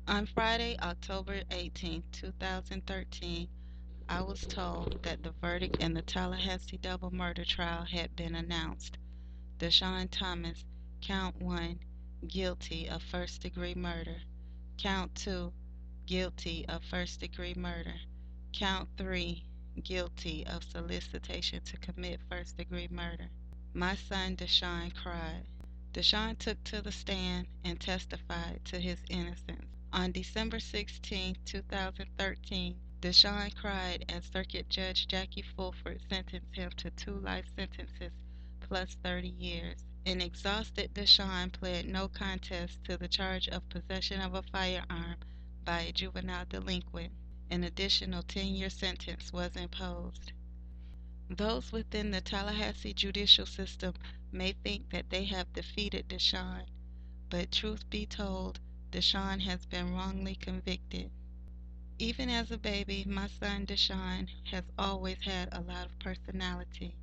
On Friday, October 18, 2013, I was told that the verdict in the Tallahassee double murder trial had been announced. DeShon Thomas, Count 1, guilty of first-degree murder. Count 2, guilty of first-degree murder. Count 3, guilty of solicitation to commit first-degree murder. My son DeShon cried. DeShon took to the stand and testified to his innocence. On December 16, 2013, DeShon cried as Circuit Judge Jackie Fulford sentenced him to 2 life sentences plus 30 years. An exhausted DeShon pled no contest to the charge of possession of a firearm by a juvenile delinquent. An additional 10-year sentence was imposed. Those within the Tallahassee judicial system may think that they have defeated DeShon, but truth be told, DeShon has been wrongly convicted. Even as a baby, my son DeShon has always had a lot of personality.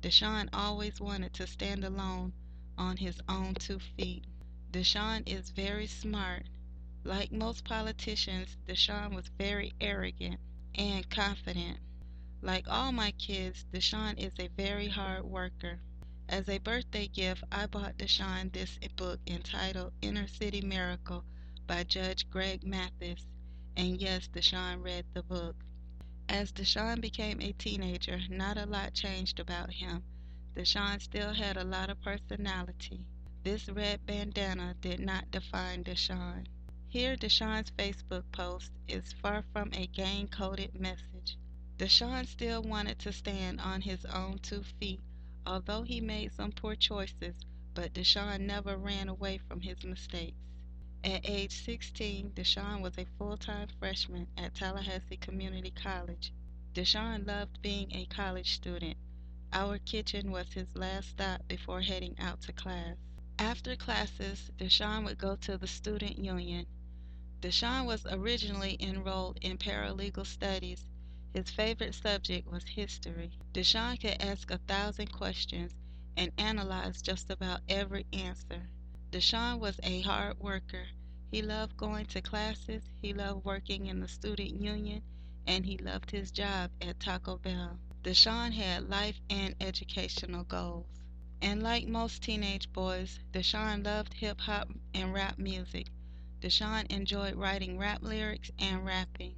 DeShon always wanted to stand alone on his own 2 feet. DeShon is very smart. Like most politicians, DeShon was very arrogant and confident. Like all my kids, DeShon is a very hard worker. As a birthday gift, I bought DeShon this book entitled Inner City Miracle by Judge Greg Mathis, and yes, DeShon read the book. As DeShon became a teenager, not a lot changed about him. DeShon still had a lot of personality. This red bandana did not define DeShon. Here, DeShon's Facebook post is far from a gang-coded message. DeShon still wanted to stand on his own 2 feet, although he made some poor choices, but DeShon never ran away from his mistakes. At age 16, DeShon was a full-time freshman at Tallahassee Community College. DeShon loved being a college student. Our kitchen was his last stop before heading out to class. After classes, DeShon would go to the student union. DeShon was originally enrolled in paralegal studies. His favorite subject was history. DeShon could ask 1,000 questions and analyze just about every answer. DeShon was a hard worker. He loved going to classes, he loved working in the student union, and he loved his job at Taco Bell. DeShon had life and educational goals. And like most teenage boys, DeShon loved hip-hop and rap music. DeShon enjoyed writing rap lyrics and rapping.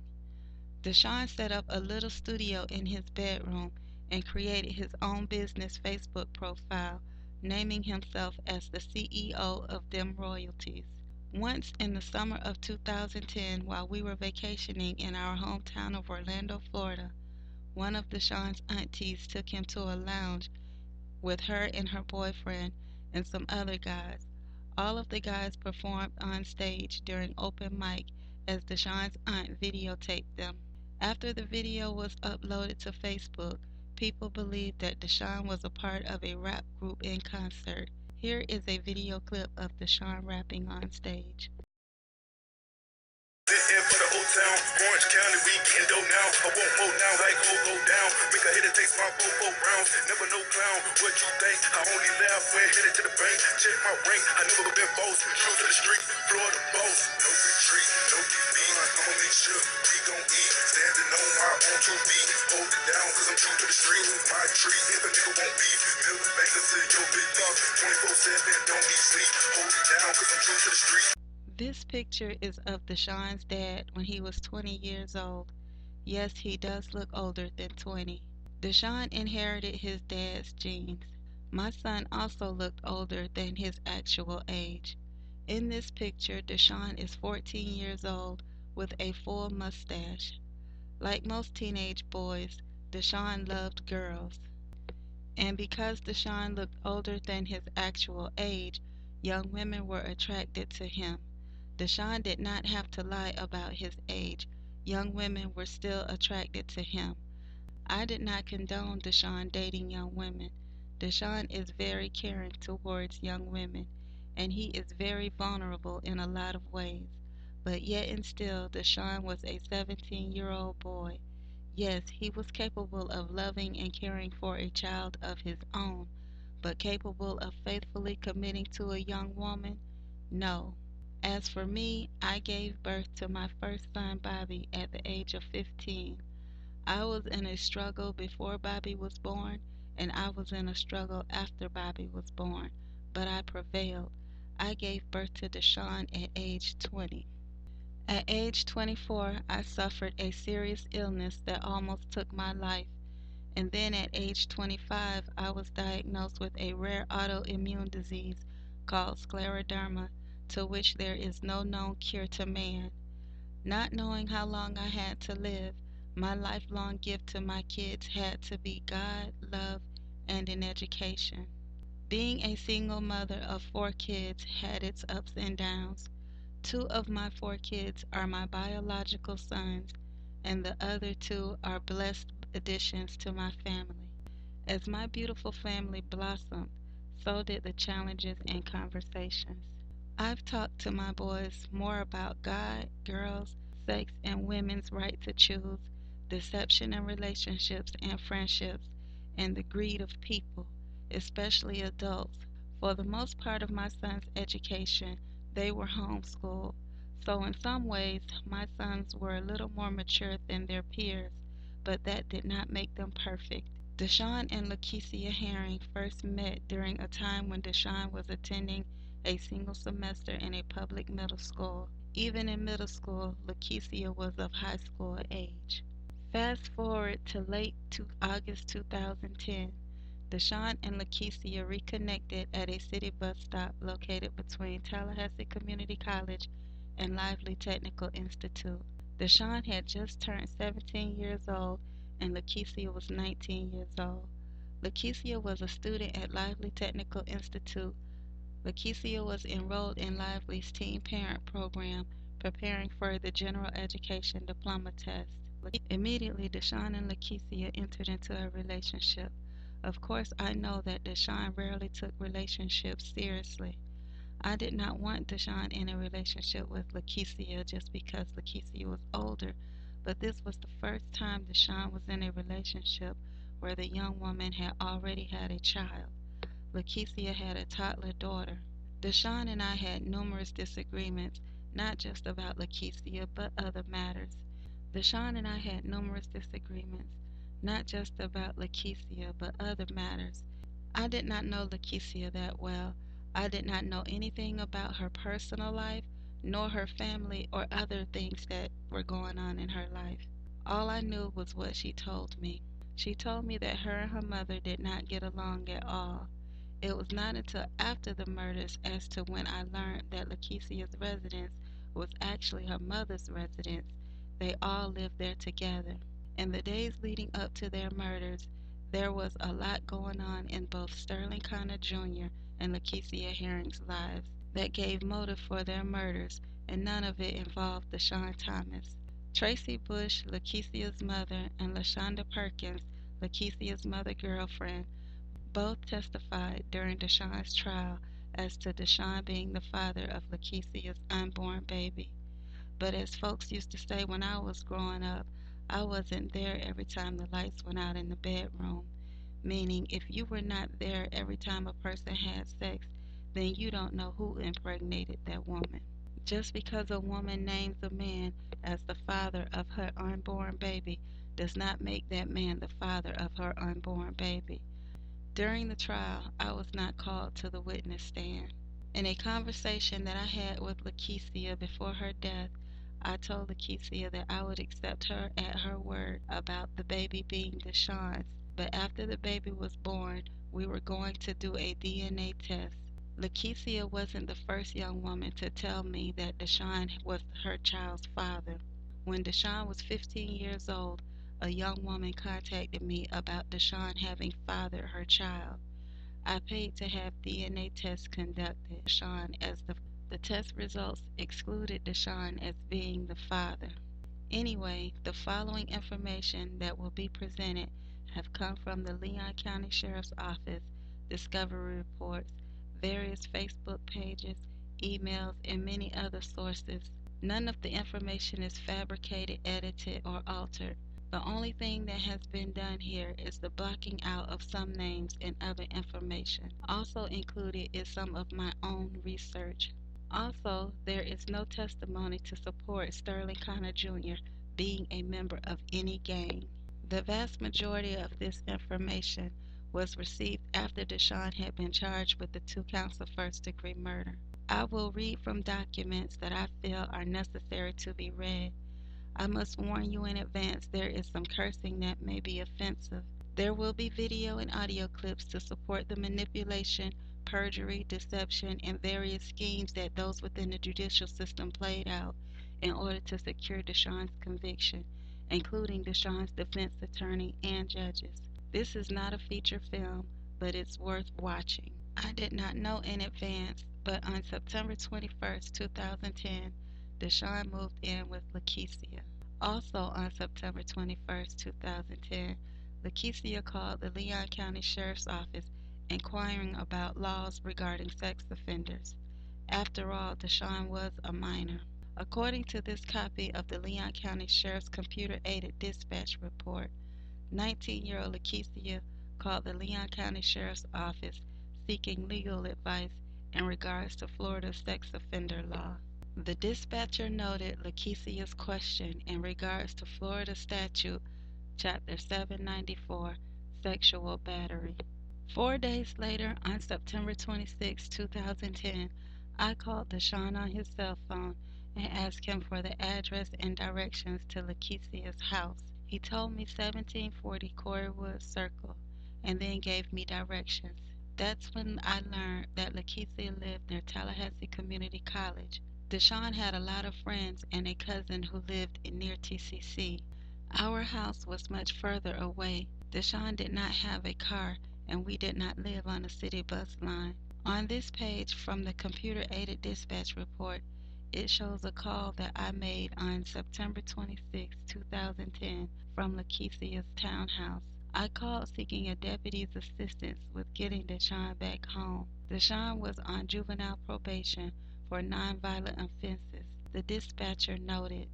DeShon set up a little studio in his bedroom and created his own business Facebook profile, naming himself as the CEO of Them Royalties. Once in the summer of 2010, while we were vacationing in our hometown of Orlando, Florida, one of DeShon's aunties took him to a lounge with her and her boyfriend and some other guys. All of the guys performed on stage during open mic as DeShon's aunt videotaped them. After the video was uploaded to Facebook, people believed that DeShon was a part of a rap group in concert. Here is a video clip of DeShon rapping on stage. Sitting for the old town, Orange County, we getting dope now. I won't go down like go down. Make a hit and taste my 4 rounds. Never no clown, what you think? I only laugh when headed to the bank. Check my ring, I never been false. True to the street, Florida boss. No retreat, no defeat. I'ma make sure we gon' eat. Standing on my own 2 feet. Hold it down, cause I'm true to the street. My tree, if a nigga won't beef. Middle finger to your big dog. 24/7, don't need sleep. Hold it down, cause I'm true to the street. This picture is of DeShon's dad when he was 20 years old. Yes, he does look older than 20. DeShon inherited his dad's genes. My son also looked older than his actual age. In this picture, DeShon is 14 years old with a full mustache. Like most teenage boys, DeShon loved girls. And because DeShon looked older than his actual age, young women were attracted to him. DeShon did not have to lie about his age. Young women were still attracted to him. I did not condone DeShon dating young women. DeShon is very caring towards young women, and he is very vulnerable in a lot of ways. But yet and still, DeShon was a 17-year-old boy. Yes, he was capable of loving and caring for a child of his own, but capable of faithfully committing to a young woman? No. As for me, I gave birth to my first son, Bobby, at the age of 15. I was in a struggle before Bobby was born, and I was in a struggle after Bobby was born, but I prevailed. I gave birth to DeShon at age 20. At age 24, I suffered a serious illness that almost took my life, and then at age 25, I was diagnosed with a rare autoimmune disease called scleroderma, to which there is no known cure to man. Not knowing how long I had to live, my lifelong gift to my kids had to be God, love, and an education. Being a single mother of 4 kids had its ups and downs. 2 of my 4 kids are my biological sons, and the other 2 are blessed additions to my family. As my beautiful family blossomed, so did the challenges and conversations. I've talked to my boys more about God, girls, sex, and women's right to choose, deception in relationships and friendships, and the greed of people, especially adults. For the most part of my sons' education, they were homeschooled, so in some ways my sons were a little more mature than their peers, but that did not make them perfect. DeShon and Laqecia Herring first met during a time when DeShon was attending a single semester in a public middle school. Even in middle school, Laqecia was of high school age. Fast forward to late to August 2010. DeShon and Laqecia reconnected at a city bus stop located between Tallahassee Community College and Lively Technical Institute. DeShon had just turned 17 years old and Laqecia was 19 years old. Laqecia was a student at Lively Technical Institute. Laqecia was enrolled in Lively's Teen Parent Program, preparing for the General Education Diploma test. Immediately, DeShon and Laqecia entered into a relationship. Of course, I know that DeShon rarely took relationships seriously. I did not want DeShon in a relationship with Laqecia just because Laqecia was older, but this was the first time DeShon was in a relationship where the young woman had already had a child. Laqecia had a toddler daughter. DeShon and I had numerous disagreements, not just about Laqecia, but other matters. DeShon and I had numerous disagreements, not just about Laqecia, but other matters. I did not know Laqecia that well. I did not know anything about her personal life, nor her family or other things that were going on in her life. All I knew was what she told me. She told me that her and her mother did not get along at all. It was not until after the murders as to when I learned that Laqecia's residence was actually her mother's residence. They all lived there together. In the days leading up to their murders, there was a lot going on in both Sterling Connor Jr. and Laqecia Herring's lives that gave motive for their murders, and none of it involved DeShon Thomas. Tracy Bush, Laqecia's mother, and LaShonda Perkins, Laqecia's mother girlfriend, both testified during DeShon's trial as to DeShon being the father of Laqecia's unborn baby. But as folks used to say when I was growing up, I wasn't there every time the lights went out in the bedroom. Meaning, if you were not there every time a person had sex, then you don't know who impregnated that woman. Just because a woman names a man as the father of her unborn baby does not make that man the father of her unborn baby. During the trial, I was not called to the witness stand. In a conversation that I had with Laqecia before her death, I told Laqecia that I would accept her at her word about the baby being DeShon's, but after the baby was born, we were going to do a DNA test. Laqecia wasn't the first young woman to tell me that DeShon was her child's father. When DeShon was 15 years old, a young woman contacted me about DeShon having fathered her child. I paid to have DNA tests conducted. DeShon as the test results excluded DeShon as being the father. Anyway, the following information that will be presented have come from the Leon County Sheriff's Office, discovery reports, various Facebook pages, emails, and many other sources. None of the information is fabricated, edited, or altered. The only thing that has been done here is the blocking out of some names and other information. Also included is some of my own research. Also, there is no testimony to support Sterling Connor Jr. being a member of any gang. The vast majority of this information was received after DeShon had been charged with the 2 counts of first-degree murder. I will read from documents that I feel are necessary to be read. I must warn you in advance there is some cursing that may be offensive. There will be video and audio clips to support the manipulation, perjury, deception, and various schemes that those within the judicial system played out in order to secure DeShon's conviction, including DeShon's defense attorney and judges. This is not a feature film, but it's worth watching. I did not know in advance, but on September 21st, 2010, DeShon moved in with Laqecia. Also on September 21st, 2010, Laqecia called the Leon County Sheriff's Office inquiring about laws regarding sex offenders. After all, DeShon was a minor. According to this copy of the Leon County Sheriff's computer-aided dispatch report, 19-year-old Laqecia called the Leon County Sheriff's Office seeking legal advice in regards to Florida's sex offender law. The dispatcher noted Laqecia's question in regards to Florida Statute Chapter 794, Sexual Battery. 4 days later, on September 26, 2010, I called DeShon on his cell phone and asked him for the address and directions to Laqecia's house. He told me 1740 Coreywood Circle and then gave me directions. That's when I learned that Laqecia lived near Tallahassee Community College. DeShon had a lot of friends and a cousin who lived near TCC. Our house was much further away. DeShon did not have a car, and we did not live on a city bus line. On this page from the computer-aided dispatch report, it shows a call that I made on September 26, 2010, from Laqecia's townhouse. I called seeking a deputy's assistance with getting DeShon back home. DeShon was on juvenile probation for nonviolent offenses. The dispatcher noted,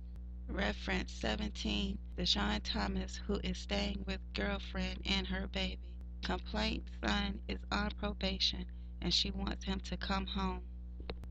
Reference 17, DeShon Thomas, who is staying with girlfriend and her baby. Complaint son is on probation and she wants him to come home.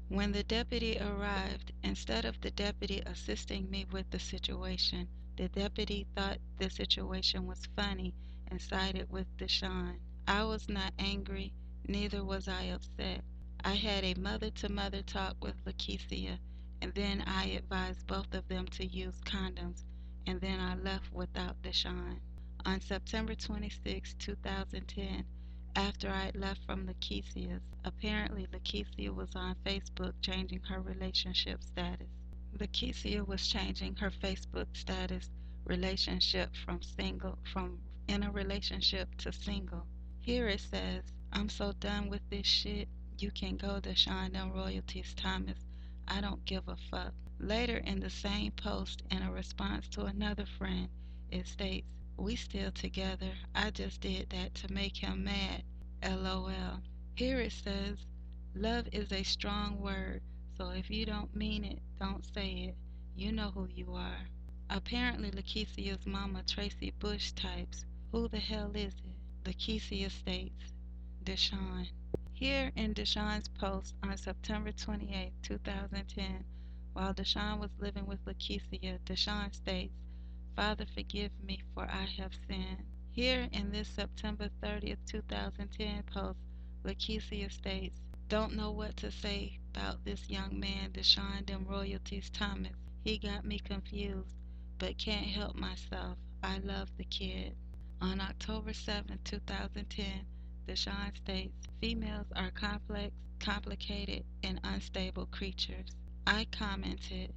When the deputy arrived, instead of the deputy assisting me with the situation, the deputy thought the situation was funny and sided with DeShon. I was not angry, neither was I upset. I had a mother-to-mother talk with Laqecia, and then I advised both of them to use condoms, and then I left without DeShon. On September 26, 2010, after I had left from Laqecia's, apparently Laqecia was on Facebook changing her relationship status. Laqecia was changing her Facebook status relationship from in a relationship to single. Here it says, I'm so done with this shit. You can go DeShon and Royalties Thomas. I don't give a fuck. Later in the same post, in a response to another friend, it states, we still together. I just did that to make him mad. LOL. Here it says, love is a strong word, so if you don't mean it, don't say it. You know who you are. Apparently Laqecia's mama Tracy Bush types, who the hell is it? Laqecia states, DeShon. Here in DeShon's post on September 28, 2010, while DeShon was living with Laqecia, DeShon states, Father, forgive me, for I have sinned. Here in this September 30th, 2010 post, Laqecia states, don't know what to say about this young man, DeShon and Royalties Thomas. He got me confused, but can't help myself. I love the kid. On October 7, 2010, DeShon states, females are complex, complicated, and unstable creatures. I commented,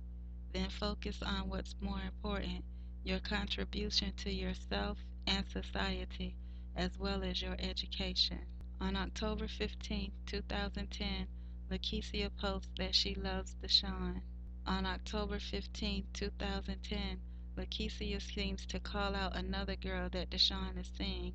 then focus on what's more important, your contribution to yourself and society, as well as your education. On October 15, 2010, Laqecia posts that she loves DeShon. On October 15, 2010, Laqecia seems to call out another girl that DeShon is seeing.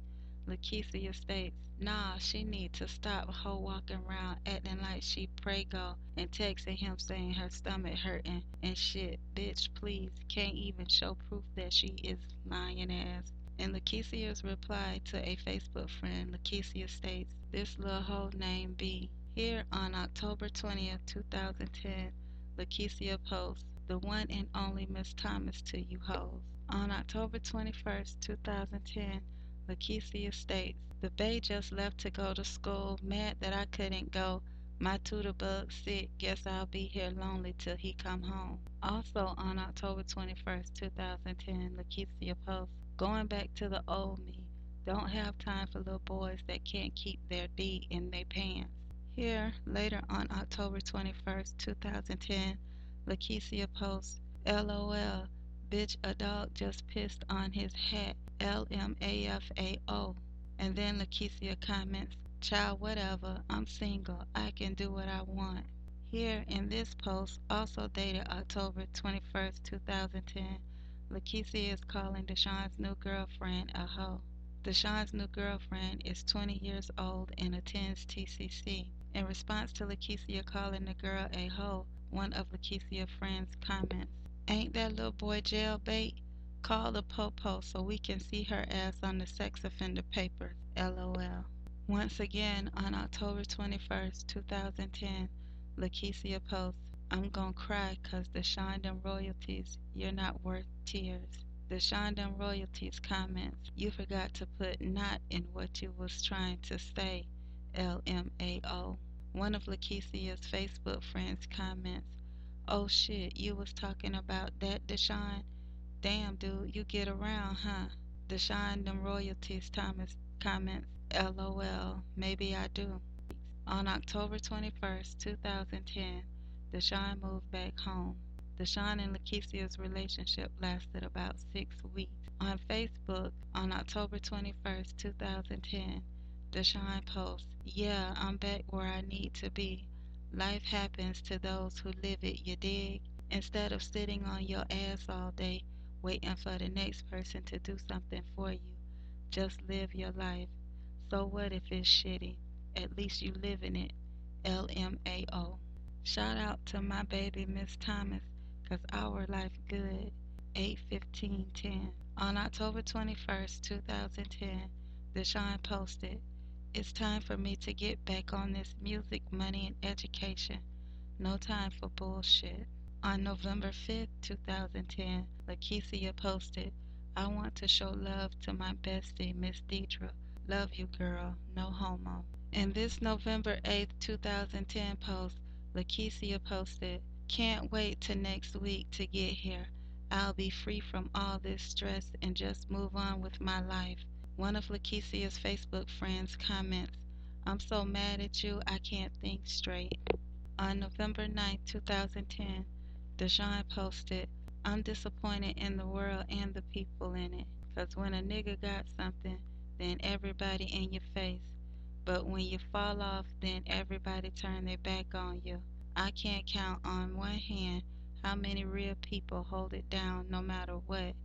Laqecia states, nah, she need to stop hoe walking around acting like she prego and texting him saying her stomach hurting and shit. Bitch, please, can't even show proof that she is lying ass. In Laqecia's reply to a Facebook friend, Laqecia states, this little hoe named B. Here on October 20th, 2010, Laqecia posts, "The one and only Miss Thomas to you hoes." On October 21st, 2010, Laqecia states, "The bae just left to go to school, mad that I couldn't go. My tutor bug sick, guess I'll be here lonely till he come home." Also on October 21st, 2010, Laqecia posts, "Going back to the old me. Don't have time for little boys that can't keep their D in their pants." Here, later on October 21st, 2010, Laqecia posts, "LOL, bitch, a dog just pissed on his hat, LMAFAO." And then Laqecia comments, "Child, whatever, I'm single, I can do what I want." Here in this post, also dated October 21st, 2010, Laqecia is calling DeShon's new girlfriend a hoe. DeShon's new girlfriend is 20 years old and attends TCC. In response to Laqecia calling the girl a hoe, one of Laqecia's friends comments, "Ain't that little boy jailbait? Call the popo so we can see her ass on the sex offender papers, LOL." Once again, on October 21st, 2010, Laqecia posts, "I'm gon' cry 'cause DeShon them royalties, you're not worth tears." DeShon them royalties comments, "You forgot to put not in what you was trying to say, LMAO." One of Laqecia's Facebook friends comments, "Oh shit, you was talking about that, DeShon? Damn, dude, you get around, huh?" DeShon them royalties Thomas comments, "LOL, maybe I do." On October 21st, 2010, DeShon moved back home. DeShon and Laqecia's relationship lasted about 6 weeks. On Facebook, on October 21st, 2010, DeShon posts, "Yeah, I'm back where I need to be. Life happens to those who live it, you dig? Instead of sitting on your ass all day, waiting for the next person to do something for you, just live your life. So what if it's shitty? At least you living it, LMAO." Shout out to my baby Miss Thomas, 'cause our life good, 8/15/10. On October 21st, 2010, DeShon posted, "It's time for me to get back on this music, money, and education. No time for bullshit." On November 5th, 2010, Laqecia posted, "I want to show love to my bestie, Miss Deidre. Love you, girl. No homo." In this November 8th, 2010 post, Laqecia posted, "Can't wait till next week to get here. I'll be free from all this stress and just move on with my life." One of Laqecia's Facebook friends comments, "I'm so mad at you, I can't think straight." On November 9th, 2010, DeShon posted, "I'm disappointed in the world and the people in it, 'cause when a nigga got something, then everybody in your face. But when you fall off, then everybody turn their back on you. I can't count on one hand how many real people hold it down no matter what,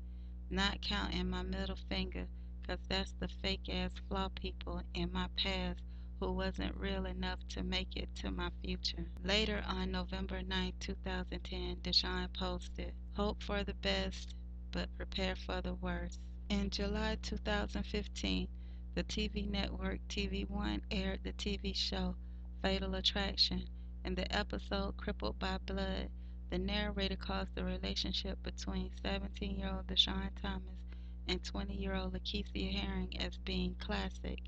not counting my middle finger, 'cause that's the fake ass flaw people in my past who wasn't real enough to make it to my future." Later on November 9th, 2010, DeShon posted, "Hope for the best, but prepare for the worst." In July 2015, the TV network TV.1 aired the TV show Fatal Attraction. In the episode Crippled by Blood, the narrator calls the relationship between 17-year-old DeShon Thomas and 20-year-old Laqecia Herring as being classic.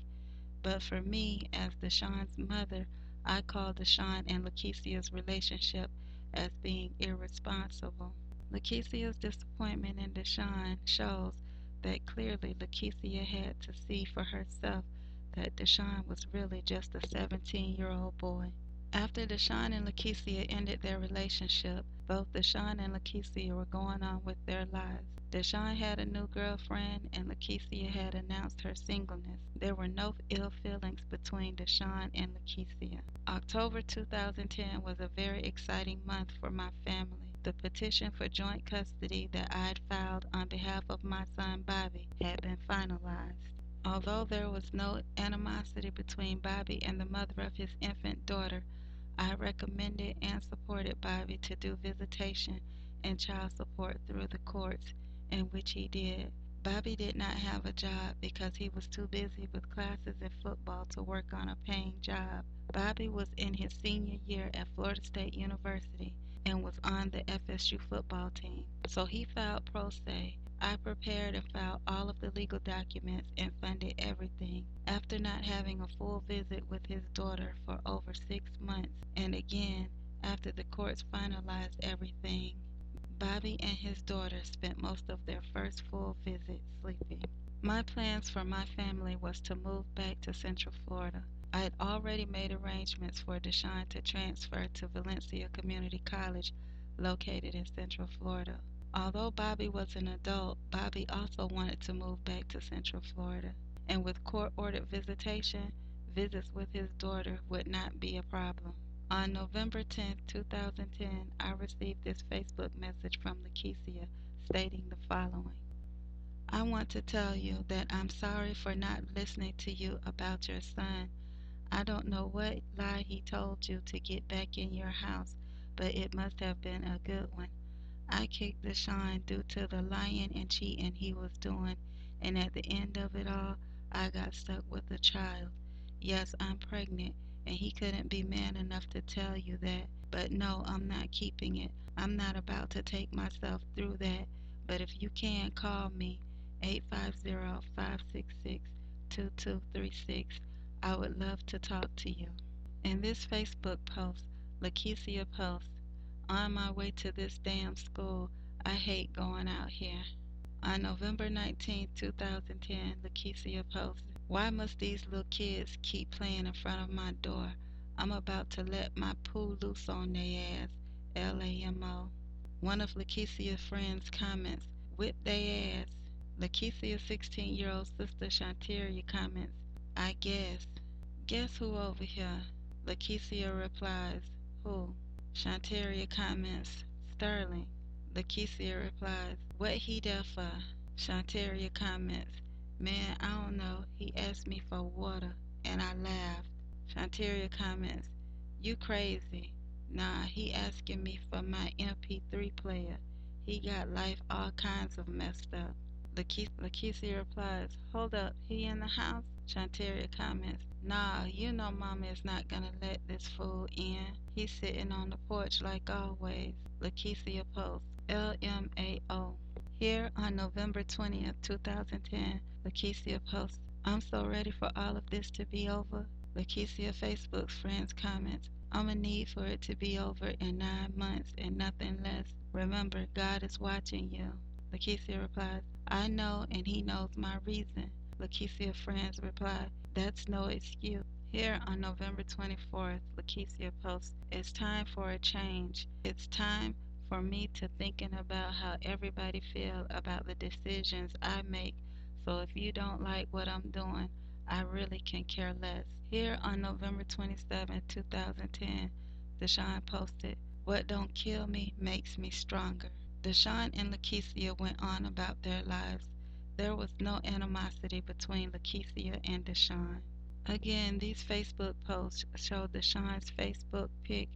But for me, as DeShon's mother, I call DeShon and Laqecia's relationship as being irresponsible. Laqecia's disappointment in DeShon shows that clearly Laqecia had to see for herself that DeShon was really just a 17-year-old boy. After DeShon and Laqecia ended their relationship, both DeShon and Laqecia were going on with their lives. DeShon had a new girlfriend and Laqecia had announced her singleness. There were no ill feelings between DeShon and Laqecia. October 2010 was a very exciting month for my family. The petition for joint custody that I'd filed on behalf of my son Bobby had been finalized. Although there was no animosity between Bobby and the mother of his infant daughter, I recommended and supported Bobby to do visitation and child support through the courts, in which he did. Bobby did not have a job because he was too busy with classes and football to work on a paying job. Bobby was in his senior year at Florida State University and was on the FSU football team. So he filed pro se. I prepared and filed all of the legal documents and funded everything. After not having a full visit with his daughter for over 6 months, and again after the courts finalized everything, Bobby and his daughter spent most of their first full visit sleeping. My plans for my family was to move back to Central Florida. I had already made arrangements for DeShon to transfer to Valencia Community College, located in Central Florida. Although Bobby was an adult, Bobby also wanted to move back to Central Florida. And with court ordered visitation, visits with his daughter would not be a problem. On November 10, 2010, I received this Facebook message from Laqecia stating the following. I want to tell you that I'm sorry for not listening to you about your son. I don't know what lie he told you to get back in your house, but it must have been a good one. I kicked DeShon due to the lying and cheating he was doing, and at the end of it all, I got stuck with a child. Yes, I'm pregnant, and he couldn't be man enough to tell you that. But no, I'm not keeping it. I'm not about to take myself through that. But if you can, call me 850-566-2236. I would love to talk to you. In this Facebook post, Laqecia posts, on my way to this damn school, I hate going out here. On November 19, 2010, Laqecia posted, why must these little kids keep playing in front of my door? I'm about to let my poo loose on they ass. LAMO. One of Laqecia's friends comments, whip they ass. Laqecia's 16-year-old sister Shanteria comments, I guess. Guess who over here? Laqecia replies, who? Shanteria comments, Sterling. Laqecia replies, what he there for? Shanteria comments, man, I don't know. He asked me for water, and I laughed. Shanteria comments, you crazy. Nah, he asking me for my MP3 player. He got life all kinds of messed up. Laqecia replies, hold up, he in the house? Shanteria comments, nah, you know mama is not gonna let this fool in. He's sitting on the porch like always. Laqecia posts, LMAO. Here on November 20th, 2010, Laqecia posts, I'm so ready for all of this to be over. Laqecia Facebook's friends comments, I'ma need for it to be over in 9 months and nothing less. Remember, God is watching you. Laqecia replies, I know and he knows my reason. Laqecia friends reply, that's no excuse. Here on November 24th, Laqecia posts, it's time for a change. It's time for me to thinking about how everybody feel about the decisions I make. So if you don't like what I'm doing, I really can care less. Here on November 27th, 2010, DeShon posted, what don't kill me makes me stronger. DeShon and Laqecia went on about their lives. There was no animosity between Laqecia and DeShon. Again, these Facebook posts show DeShon's Facebook pic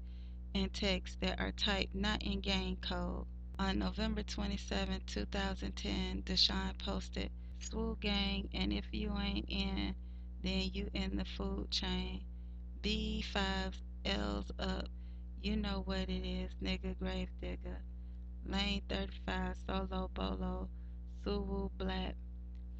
and text that are typed not in gang code. On November 27, 2010, DeShon posted, Swole Gang, and if you ain't in, then you in the food chain. B5 L's up. You know what it is, nigga grave digger. Lane 35, Solo Bolo, Suwu Black,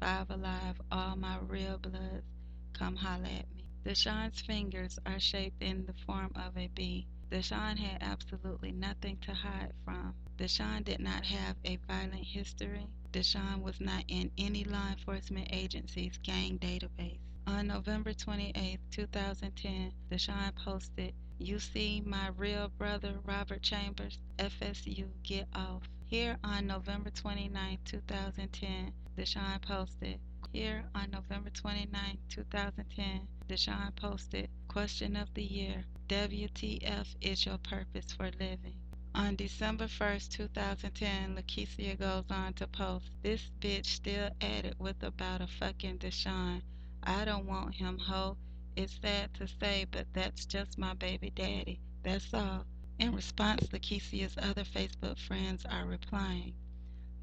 Five Alive, all my real bloods, come holla at me. DeShon's fingers are shaped in the form of a B. DeShon had absolutely nothing to hide from. DeShon did not have a violent history. DeShon was not in any law enforcement agency's gang database. On November 28, 2010, DeShon posted, you see my real brother Robert Chambers, FSU, get off. Here on November 29, 2010, DeShon posted, here on November 29, 2010, DeShon posted, question of the year, WTF is your purpose for living? On December 1st, 2010, Laqecia goes on to post, this bitch still at it with about a fucking DeShon. I don't want him, ho. It's sad to say, but that's just my baby daddy. That's all. In response, Laqecia's other Facebook friends are replying.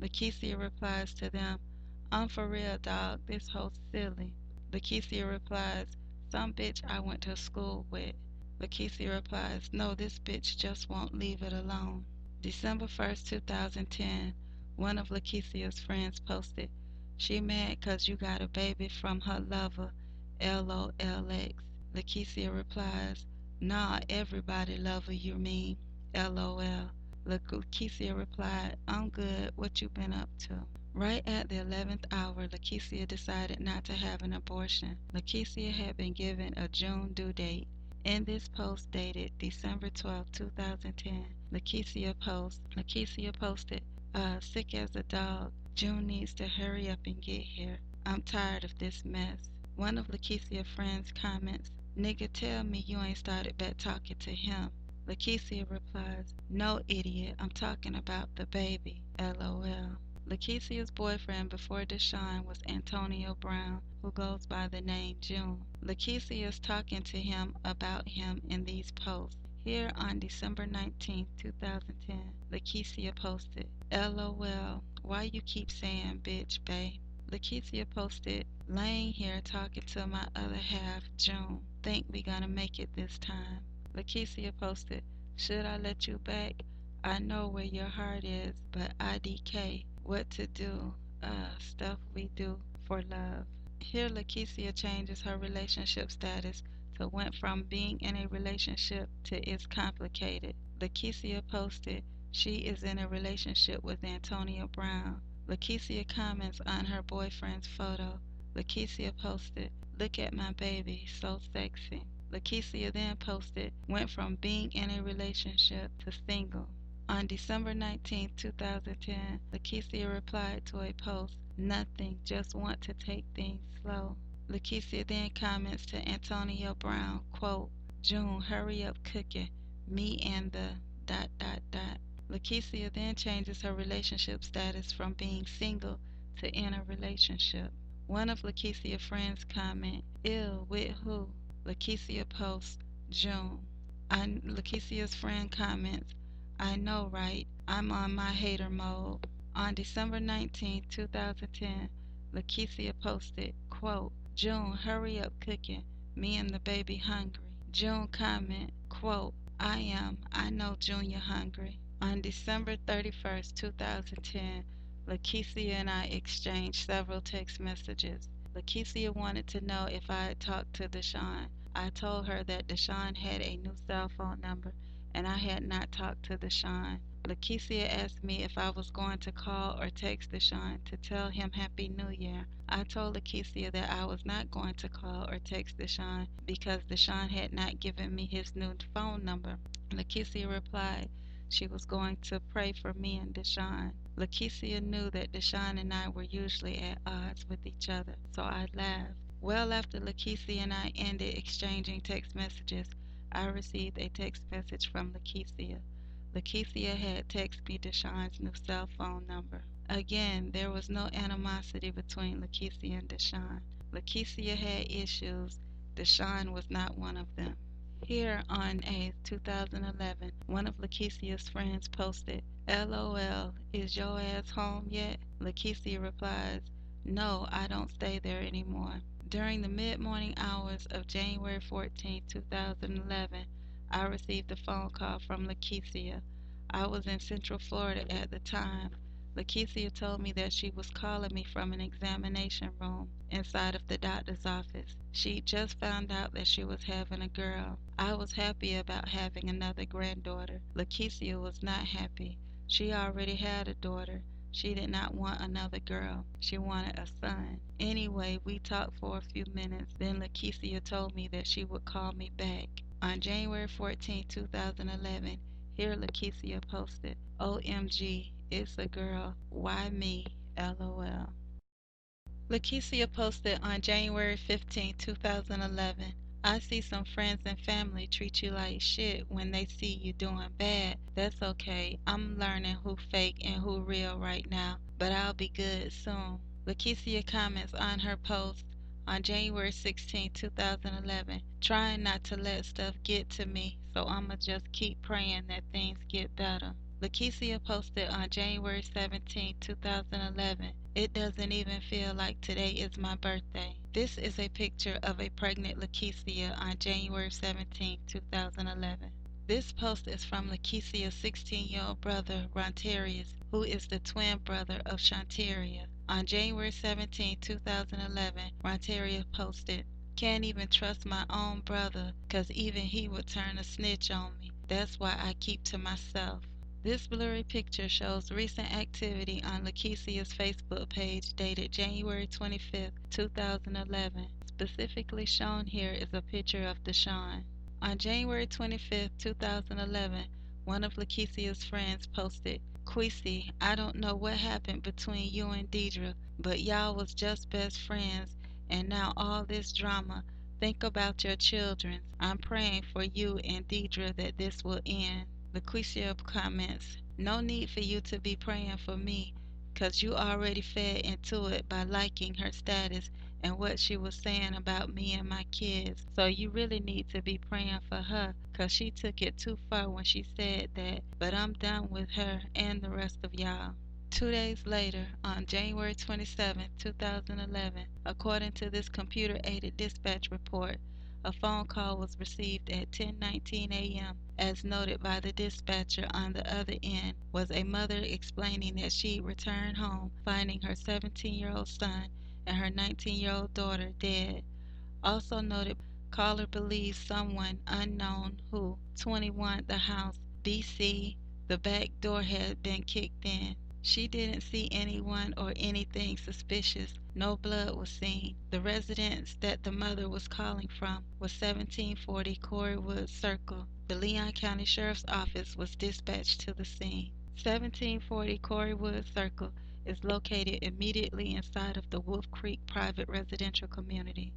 Laqecia replies to them, I'm for real, dog. This whole silly. Laqecia replies, some bitch I went to school with. Laqecia replies, no, this bitch just won't leave it alone. December 1st, 2010, one of Laqecia's friends posted, she mad 'cause you got a baby from her lover, LOLX. Laqecia replies, nah, everybody lover you mean, LOL. Laqecia replied, I'm good, what you been up to? Right at the 11th hour, Laqecia decided not to have an abortion. Laqecia had been given a June due date. In this post dated December 12, 2010, Laqecia posted, sick as a dog. June needs to hurry up and get here. I'm tired of this mess. One of Laqecia's friends comments, nigga, tell me you ain't started back talking to him. Laqecia replies, no, idiot, I'm talking about the baby, LOL. Laqecia's boyfriend before DeShon was Antonio Brown, who goes by the name June. Laqecia is talking to him about him in these posts. Here on December 19, 2010, Laqecia posted, LOL, why you keep saying bitch, bae? Laqecia posted, laying here talking to my other half, June. Think we gonna make it this time. Laqecia posted, should I let you back? I know where your heart is, but IDK, what to do? Stuff we do for love. Here, Laqecia changes her relationship status to went from being in a relationship to is complicated. Laqecia posted, she is in a relationship with Antonio Brown. Laqecia comments on her boyfriend's photo. Laqecia posted, look at my baby, so sexy. Laqecia then posted, went from being in a relationship to single. On December 19, 2010, Laqecia replied to a post, nothing, just want to take things slow. Laqecia then comments to Antonio Brown, quote, June, hurry up cooking, me and the ... Laqecia then changes her relationship status from being single to in a relationship. One of Laqecia's friends comment, ill, with who? Laqecia posts, June. Laqecia's friend comments, I know, right? I'm on my hater mode. On December 19, 2010, Laqecia posted, quote, June, hurry up cooking. Me and the baby hungry. June comment, quote, I know Junior hungry. On December 31st, 2010, Laqecia and I exchanged several text messages. Laqecia wanted to know if I had talked to DeShon. I told her that DeShon had a new cell phone number and I had not talked to DeShon. Laqecia asked me if I was going to call or text DeShon to tell him Happy New Year. I told Laqecia that I was not going to call or text DeShon because DeShon had not given me his new phone number. Laqecia replied she was going to pray for me and DeShon. Laqecia knew that DeShon and I were usually at odds with each other, so I laughed. Well after Laqecia and I ended exchanging text messages, I received a text message from Laqecia. Laqecia had texted me DeShon's new cell phone number. Again, there was no animosity between Laqecia and DeShon. Laqecia had issues. DeShon was not one of them. Here on a 2011, one of Laqecia's friends posted, LOL, is your ass home yet? Laqecia replies, no, I don't stay there anymore. During the mid-morning hours of January 14, 2011, I received a phone call from Laqecia. I was in Central Florida at the time. Laqecia told me that she was calling me from an examination room inside of the doctor's office. She just found out that she was having a girl. I was happy about having another granddaughter. Laqecia was not happy. She already had a daughter. She did not want another girl. She wanted a son. Anyway, we talked for a few minutes. Then Laqecia told me that she would call me back. On January 14, 2011, here Laqecia posted, OMG, it's a girl. Why me? LOL. Laqecia posted on January 15, 2011, I see some friends and family treat you like shit when they see you doing bad. That's okay. I'm learning who fake and who real right now, but I'll be good soon. Laqecia comments on her post on January 16, 2011, trying not to let stuff get to me, so I'ma just keep praying that things get better. Laqecia posted on January 17, 2011, "It doesn't even feel like today is my birthday." This is a picture of a pregnant Laqecia on January 17, 2011. This post is from Laqecia's 16-year-old brother, Rontarius, who is the twin brother of Shantaria. On January 17, 2011, Rontaria posted, "Can't even trust my own brother, 'cause even he would turn a snitch on me. That's why I keep to myself." This blurry picture shows recent activity on Laqecia's Facebook page dated January 25, 2011. Specifically shown here is a picture of DeShon. On January 25, 2011, one of Laqecia's friends posted, "Queasy, I don't know what happened between you and Deidre, but y'all was just best friends, and now all this drama. Think about your children. I'm praying for you and Deidre that this will end." Laqecia comments, "No need for you to be praying for me, 'cause you already fed into it by liking her status and what she was saying about me and my kids. So you really need to be praying for her, 'cause she took it too far when she said that. But I'm done with her and the rest of y'all." 2 days later, on January 27, 2011, according to this computer-aided dispatch report, a phone call was received at 10:19 a.m. As noted by the dispatcher on the other end was a mother explaining that she returned home finding her 17-year-old son and her 19-year-old daughter dead. Also noted, caller believes someone unknown who 21 the house, BC, the back door had been kicked in. She didn't see anyone or anything suspicious. No blood was seen. The residence that the mother was calling from was 1740 Coreywood Circle. The Leon County Sheriff's Office was dispatched to the scene. 1740 Coreywood Circle is located immediately inside of the Wolf Creek private residential community.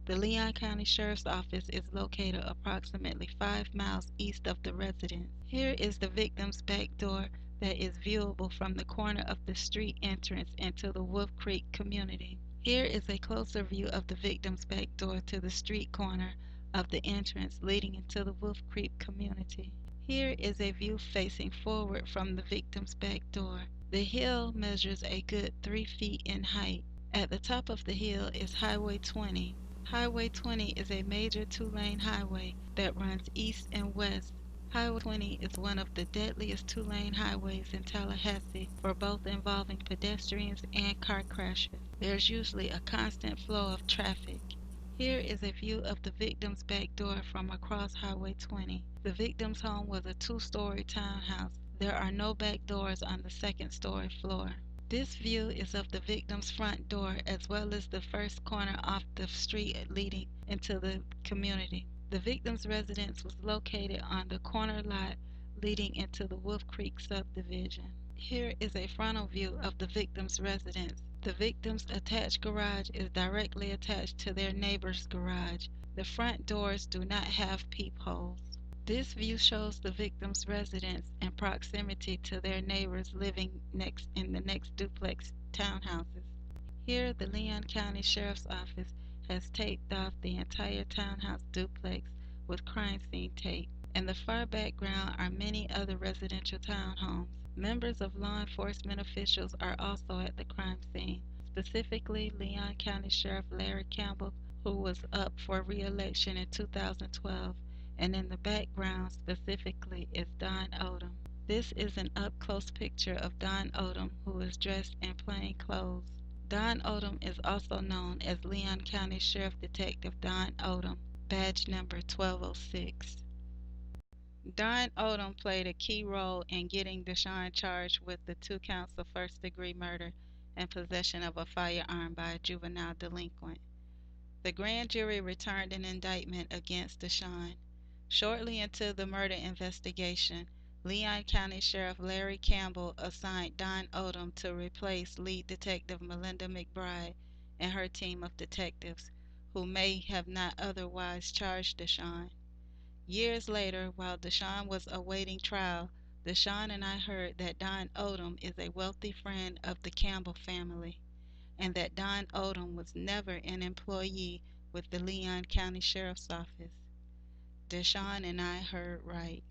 The Leon County Sheriff's Office is located approximately 5 miles east of the residence. Here is the victim's back door that is viewable from the corner of the street entrance into the Wolf Creek community. Here is a closer view of the victim's back door to the street corner of the entrance leading into the Wolf Creek community. Here is a view facing forward from the victim's back door. The hill measures a good 3 feet in height. At the top of the hill is Highway 20. Highway 20 is a major two-lane highway that runs east and west. Highway 20 is one of the deadliest two-lane highways in Tallahassee for both involving pedestrians and car crashes. There's usually a constant flow of traffic. Here is a view of the victim's back door from across Highway 20. The victim's home was a 2-story townhouse. There are no back doors on the second-story floor. This view is of the victim's front door as well as the first corner off the street leading into the community. The victim's residence was located on the corner lot leading into the Wolf Creek subdivision. Here is a frontal view of the victim's residence. The victim's attached garage is directly attached to their neighbor's garage. The front doors do not have peepholes. This view shows the victim's residence in proximity to their neighbors living in the next duplex townhouses. Here, the Leon County Sheriff's Office has taped off the entire townhouse duplex with crime scene tape. In the far background are many other residential townhomes. Members of law enforcement officials are also at the crime scene, specifically Leon County Sheriff Larry Campbell, who was up for re-election in 2012. And in the background specifically is Don Odham. This is an up-close picture of Don Odham, who is dressed in plain clothes. Don Odham is also known as Leon County Sheriff Detective Don Odham, badge number 1206. Don Odham played a key role in getting DeShon charged with the 2 counts of first-degree murder and possession of a firearm by a juvenile delinquent. The grand jury returned an indictment against DeShon. Shortly into the murder investigation, Leon County Sheriff Larry Campbell assigned Don Odham to replace lead detective Melinda McBride and her team of detectives, who may have not otherwise charged DeShon. Years later, while DeShon was awaiting trial, DeShon and I heard that Don Odham is a wealthy friend of the Campbell family, and that Don Odham was never an employee with the Leon County Sheriff's Office. DeShon and I heard right.